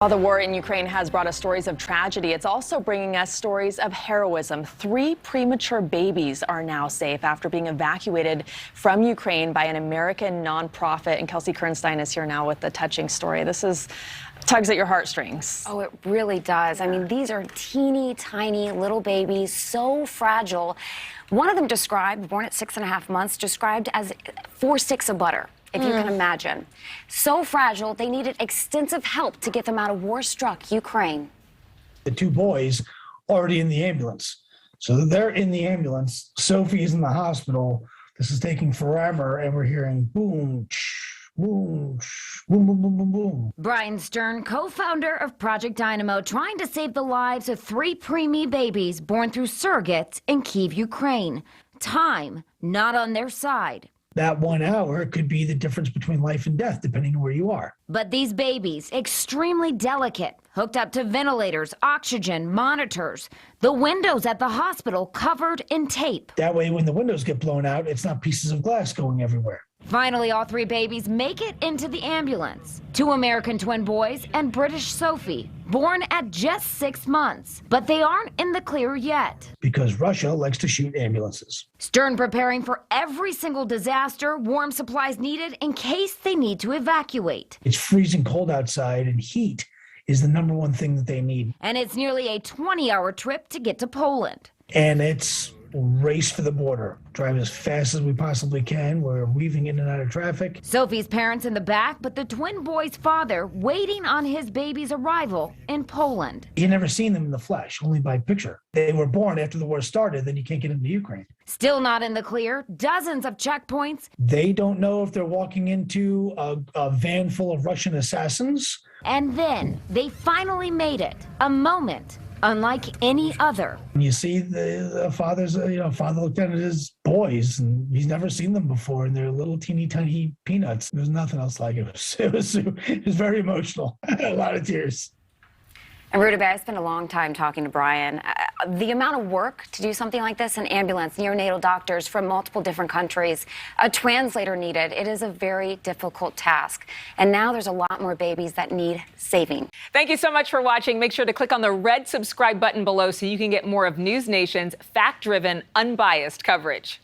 While the war in Ukraine has brought us stories of tragedy, it's also bringing us stories of heroism. 3 premature babies are now safe after being evacuated from Ukraine by an American nonprofit. And Kelsey Kernstein is here now with the touching story. This tugs at your heartstrings. Oh, it really does. I mean, these are teeny tiny little babies, so fragile. One of them described, born at 6.5 months, described as 4 sticks of butter. If you can imagine. So fragile, they needed extensive help to get them out of war-struck Ukraine. The 2 boys already in the ambulance. So they're in the ambulance. Sophie is in the hospital. This is taking forever, and we're hearing boom, boom, boom, boom, boom, boom, boom. Brian Stern, co-founder of Project DYNAMO, trying to save the lives of 3 preemie babies born through surrogates in Kyiv, Ukraine. Time not on their side. That 1 hour could be the difference between life and death, depending on where you are. But these babies, extremely delicate, hooked up to ventilators, oxygen, monitors. The windows at the hospital covered in tape. That way, when the windows get blown out, it's not pieces of glass going everywhere. Finally, all 3 babies make it into the ambulance. 2 American twin boys and British Sophie, born at just 6 months. But they aren't in the clear yet. Because Russia likes to shoot ambulances. Stern preparing for every single disaster, warm supplies needed in case they need to evacuate. It's freezing cold outside, and heat is the #1 thing that they need. And it's nearly a 20-hour trip to get to Poland. And it's race for the border. Drive as fast as we possibly can. We're weaving in and out of traffic. Sophie's parents in the back, but the twin boys' father waiting on his baby's arrival in Poland. You never seen them in the flesh, only by picture. They were born after the war started, then you can't get into Ukraine. Still not in the clear, dozens of checkpoints. They don't know if they're walking into a van full of Russian assassins. And then they finally made it. A moment unlike any other. You see the father's, father looked at his boys, and he's never seen them before, and they're little teeny tiny peanuts. There's nothing else like it. It was very emotional. A lot of tears. And Ruta, I spent a long time talking to Brian. The amount of work to do something like this, an ambulance, neonatal doctors from multiple different countries, a translator needed. It is a very difficult task. And now there's a lot more babies that need saving. Thank you so much for watching. Make sure to click on the red subscribe button below so you can get more of NewsNation's fact-driven, unbiased coverage.